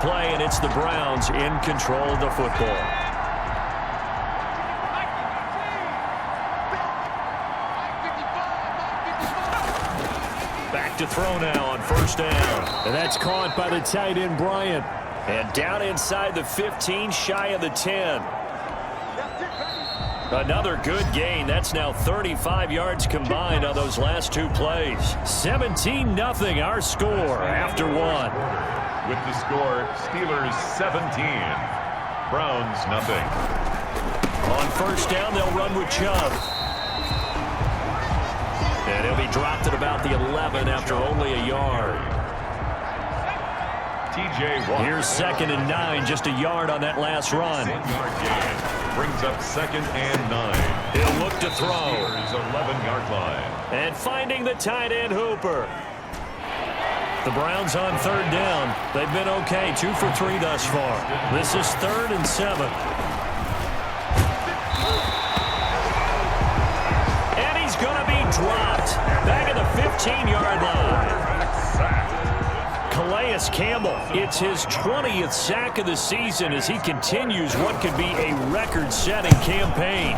play, and it's the Browns in control of the football. Back to throw now on first down. And that's caught by the tight end, Bryant. And down inside the 15, shy of the 10. Another good gain. That's now 35 yards combined on those last two plays. 17-0 our score after one. With the score, Steelers 17, Browns nothing. On first down, they'll run with Chubb. And he'll be dropped at about the 11 after only a yard. TJ Watt. Here's 2nd and 9, just a yard on that last run. 10-yard gain. Brings up 2nd and 9. He'll look to throw. Steelers 11-yard line. And finding the tight end, Hooper. The Browns on 3rd down. They've been okay, 2 for 3 thus far. This is 3rd and 7. And he's going to be dropped. Back at the 15-yard line. Calais Campbell, it's his 20th sack of the season as he continues what could be a record-setting campaign.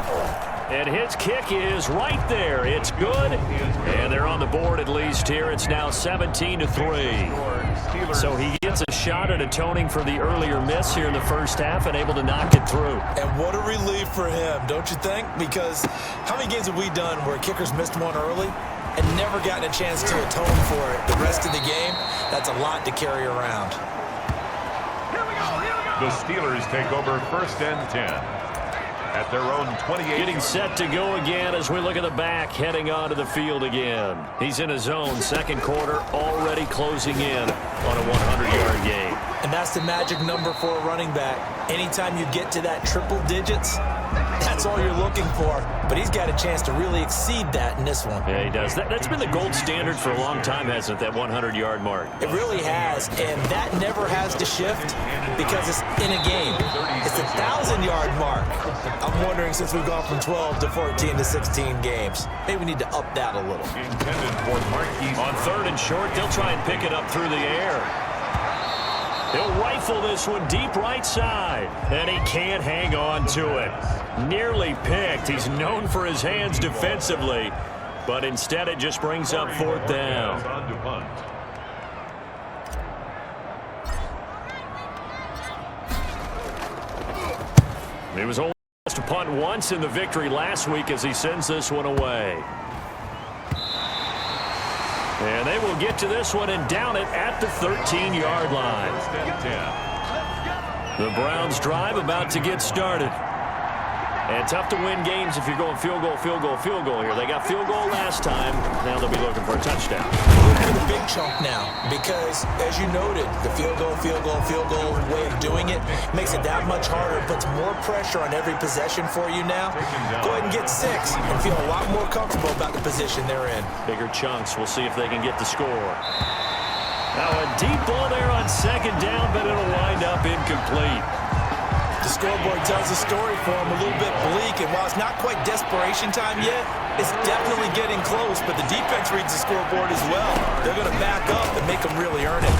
And his kick is right there. It's good. And they're on the board at least here. It's now 17-3. So he gets a shot at atoning for the earlier miss here in the first half and able to knock it through. And what a relief for him, don't you think? Because how many games have we done where kickers missed one early and never gotten a chance to atone for it the rest of the game? That's a lot to carry around. The Steelers take over 1st and 10. At their own 28. Getting set to go again as we look at the back, heading onto the field again. He's in his zone, 2nd quarter, already closing in on a 100-yard game. And that's the magic number for a running back. Anytime you get to that triple digits, that's all you're looking for. But he's got a chance to really exceed that in this one. Yeah, he does. That's been the gold standard for a long time, hasn't it, that 100-yard mark? It really has, and that never has to shift because it's in a game. It's the 1,000-yard mark. I'm wondering, since we've gone from 12 to 14 to 16 games, maybe we need to up that a little. Intended for Marquise. On 3rd and short, they'll try and pick it up through the air. He'll rifle this one deep right side, and he can't hang on to it. Nearly picked. He's known for his hands defensively, but instead it just brings up 4th down. He was only asked to punt once in the victory last week as he sends this one away. And they will get to this one and down it at the 13-yard line. The Browns drive about to get started. And tough to win games if you're going field goal, field goal, field goal here. They got field goal last time. Now they'll be looking for a touchdown. Look for the big chunk now because, as you noted, the field goal way of doing it makes it that much harder, puts more pressure on every possession for you now. Go ahead and get 6 and feel a lot more comfortable about the position they're in. Bigger chunks. We'll see if they can get the score. Now a deep ball there on 2nd down, but it'll wind up incomplete. The scoreboard tells a story for him, a little bit bleak, and while it's not quite desperation time yet, it's definitely getting close, but the defense reads the scoreboard as well. They're going to back up and make them really earn it.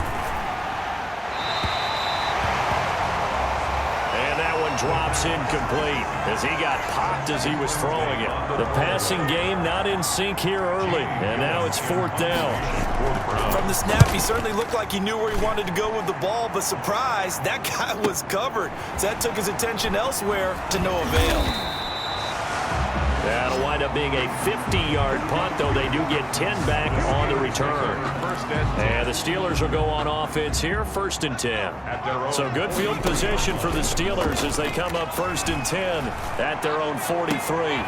And that one drops incomplete as he got popped as he was throwing it. The passing game not in sync here early, and now it's 4th down. From the snap, he certainly looked like he knew where he wanted to go with the ball, but surprise, that guy was covered. So that took his attention elsewhere to no avail. That'll wind up being a 50-yard punt, though they do get 10 back on the return. And the Steelers will go on offense here, 1st and 10. So good field position for the Steelers as they come up 1st and 10 at their own 43.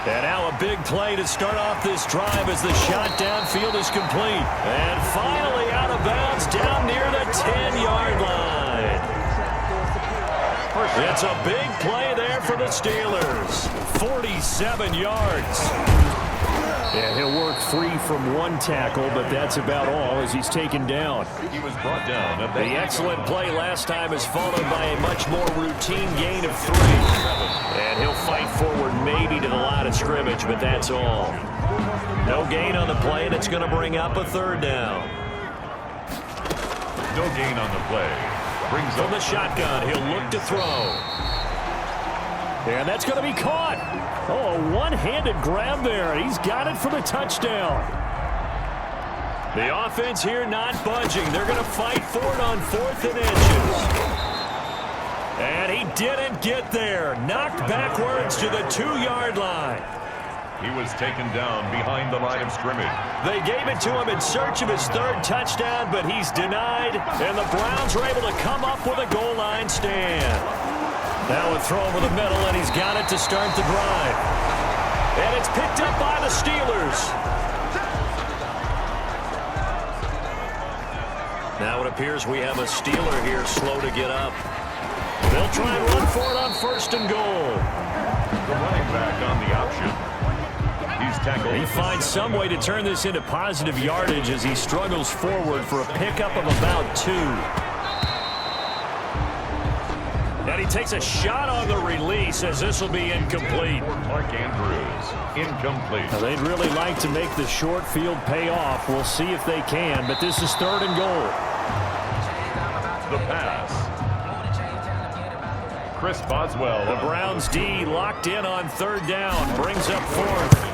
And now a big play to start off this drive as the shot downfield is complete. And finally out of bounds down near the 10-yard line. It's a big play there for the Steelers. 47 yards. Yeah, he'll work free from one tackle, but that's about all as he's taken down. He was brought down. The excellent play last time is followed by a much more routine gain of 3. And he'll fight forward maybe to the line of scrimmage, but that's all. No gain on the play, and it's going to bring up a 3rd down. No gain on the play. Brings From up the shotgun, he'll look to throw. And that's going to be caught. Oh, a one-handed grab there. He's got it for the touchdown. The offense here not budging. They're going to fight for it on 4th and inches. And he didn't get there. Knocked backwards to the 2-yard line. He was taken down behind the line of scrimmage. They gave it to him in search of his 3rd touchdown, but he's denied. And the Browns are able to come up with a goal line stand. Now a throw over the middle, and he's got it to start the drive. And it's picked up by the Steelers. Now it appears we have a Steeler here slow to get up. They'll try and run for it on 1st and goal. The running back on the option. He's tackled. He finds some way to turn this into positive yardage as he struggles forward for a pickup of about 2. And he takes a shot on the release as this will be incomplete. Mark Andrews, incomplete. Now, they'd really like to make the short field pay off. We'll see if they can, but this is 3rd and goal. The pass. Chris Boswell. The Browns D locked in on 3rd down. Brings up 4th.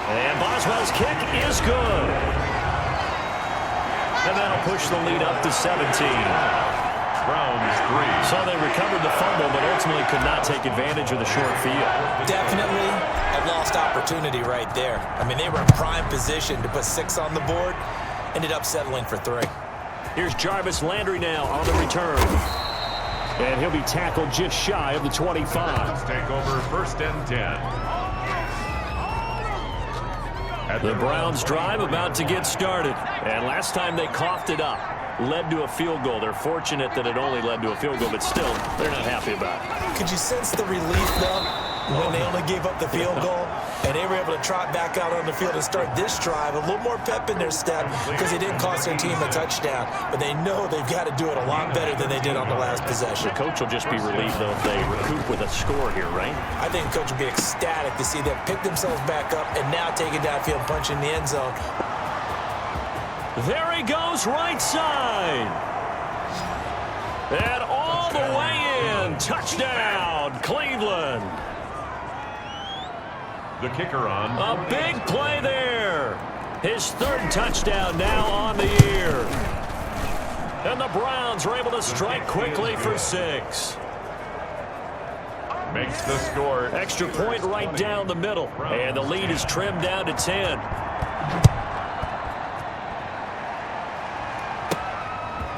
And Boswell's kick is good. And that'll push the lead up to 17. Browns 3. So they recovered the fumble, but ultimately could not take advantage of the short field. Definitely a lost opportunity right there. I mean, they were in prime position to put 6 on the board. Ended up settling for 3. Here's Jarvis Landry now on the return. And he'll be tackled just shy of the 25. Let's take over 1st and 10. The Browns drive about to get started. And last time they coughed it up, led to a field goal. They're fortunate that it only led to a field goal, but still, they're not happy about it. Could you sense the relief, though, when they only gave up the field goal? And they were able to trot back out on the field and start this drive. A little more pep in their step because it didn't cost their team a touchdown. But they know they've got to do it a lot better than they did on the last possession. The coach will just be relieved, though, if they recoup with a score here, right? I think the coach will be ecstatic to see them pick themselves back up and now take it downfield, punch in the end zone. There he goes, right side. And all the way in. Touchdown, Cleveland. The kicker on. A big play there. His 3rd touchdown now on the year. And the Browns are able to strike quickly for 6. Makes the score. Extra point right down the middle. And the lead is trimmed down to 10.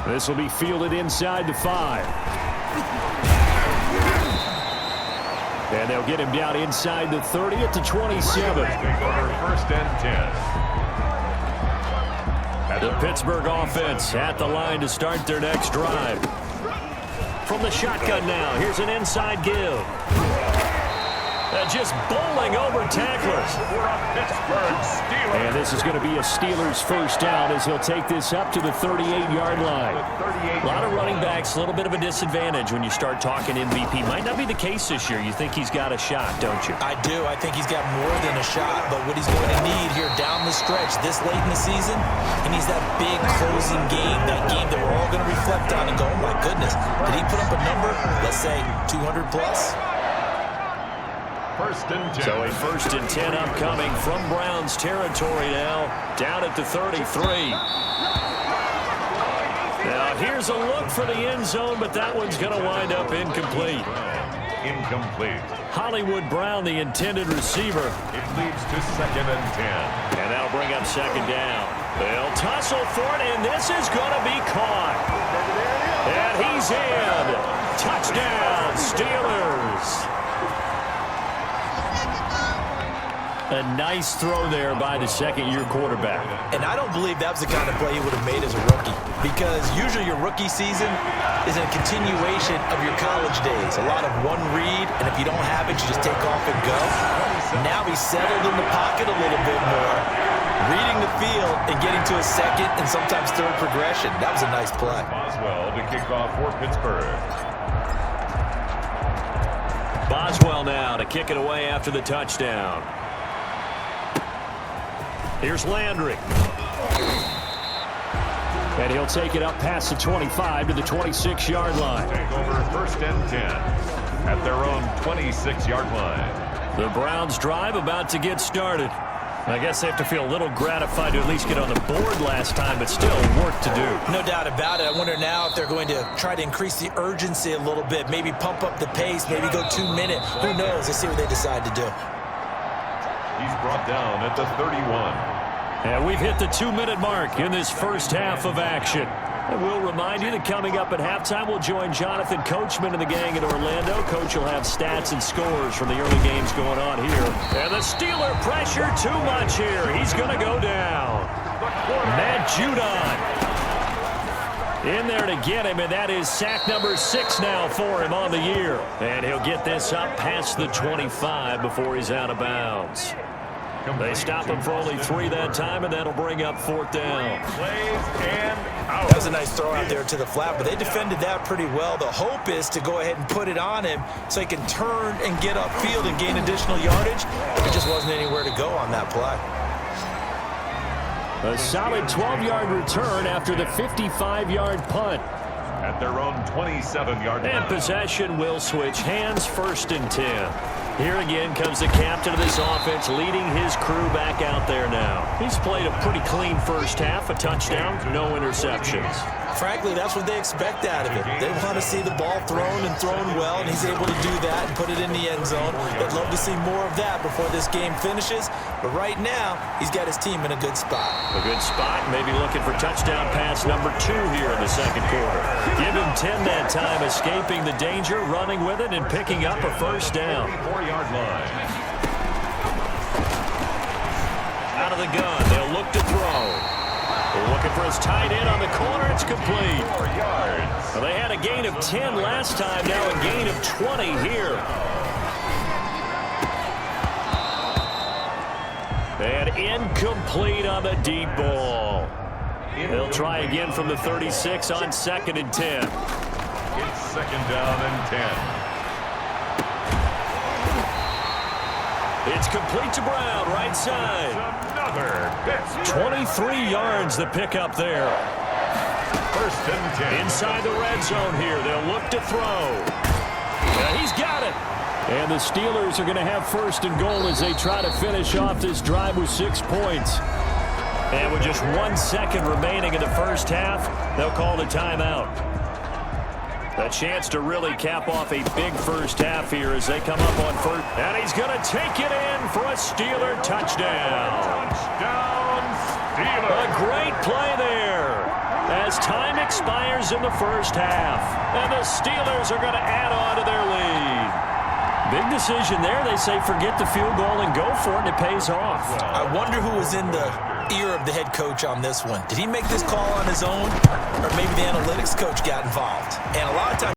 This will be fielded inside the 5. And they'll get him down inside the 30 at the 27. Take over 1st and 10. The Pittsburgh offense at the line to start their next drive. From the shotgun now, here's an inside give. Just bowling over tacklers. And this is going to be a Steelers 1st down as he'll take this up to the 38-yard line. A lot of running backs, a little bit of a disadvantage when you start talking MVP. Might not be the case this year. You think he's got a shot, don't you? I do. I think he's got more than a shot, but what he's going to need here down the stretch this late in the season, he needs that big closing game, that game that we're all going to reflect on and go, oh my goodness, did he put up a number, let's say 200 plus? 1st and 10. So a 1st and 10 upcoming from Browns territory now, down at the 33. Now here's a look for the end zone, but that one's going to wind up incomplete. Incomplete. Hollywood Brown, the intended receiver. It leads to 2nd and 10. And that'll bring up 2nd down. They'll tussle for it, and this is going to be caught. And he's in. Touchdown, Steelers. A nice throw there by the 2nd-year quarterback. And I don't believe that was the kind of play he would have made as a rookie, because usually your rookie season is a continuation of your college days. A lot of one read, and if you don't have it, you just take off and go. Now he's settled in the pocket a little bit more, reading the field and getting to a 2nd and sometimes 3rd progression. That was a nice play. Boswell to kick off for Pittsburgh. Boswell now to kick it away after the touchdown. Here's Landry. And he'll take it up past the 25 to the 26-yard line. Take over first and 10 at their own 26-yard line. The Browns drive about to get started. I guess they have to feel a little gratified to at least get on the board last time, but still work to do. No doubt about it. I wonder now if they're going to try to increase the urgency a little bit, maybe pump up the pace, maybe go 2 minute. Who knows? Let's see what they decide to do. He's brought down at the 31. And we've hit the 2-minute mark in this first half of action. And we'll remind you that coming up at halftime, we'll join Jonathan Coachman and the gang in Orlando. Coach will have stats and scores from the early games going on here. And the Steeler pressure too much here. He's going to go down. Matt Judon in there to get him, and that is sack number 6 now for him on the year. And he'll get this up past the 25 before he's out of bounds. They stop him for only 3 that time, and that'll bring up 4th down. That was a nice throw out there to the flat, but they defended that pretty well. The hope is to go ahead and put it on him so he can turn and get upfield and gain additional yardage. There just wasn't anywhere to go on that play. A solid 12-yard return after the 55-yard punt. At their own 27-yard line. And possession will switch hands, 1st and 10. Here again comes the captain of this offense, leading his crew back out there now. He's played a pretty clean first half, a touchdown, no interceptions. Frankly, that's what they expect out of him. They want to see the ball thrown and thrown well, and he's able to do that and put it in the end zone. They'd love to see more of that before this game finishes, but right now, he's got his team in a good spot. A good spot, maybe looking for touchdown pass number 2 here in the second quarter. Give him 10 that time, escaping the danger, running with it, and picking up a first down. 4-yard line. Out of the gun, they'll look to throw. They're looking for his tight end on the corner. It's complete. 4 yards. Well, they had a gain of 10 last time, now a gain of 20 here. And incomplete on the deep ball. They'll try again from the 36 on 2nd and 10. It's 2nd down and 10. It's complete to Brown, right side. 23 yards the pickup there. 1st and 10. Inside the red zone here. They'll look to throw. Yeah, he's got it. And the Steelers are going to have 1st and goal as they try to finish off this drive with 6 points. And with just 1 second remaining in the first half, they'll call the timeout. A chance to really cap off a big first half here as they come up on 1st. And he's going to take it in for a Steeler touchdown. Touchdown, Steelers. A great play there as time expires in the first half. And the Steelers are going to add on to their lead. Big decision there. They say forget the field goal and go for it, and it pays off. I wonder who was in the ear of the head coach on this one. Did he make this call on his own? Or maybe the analytics coach got involved? And a lot of times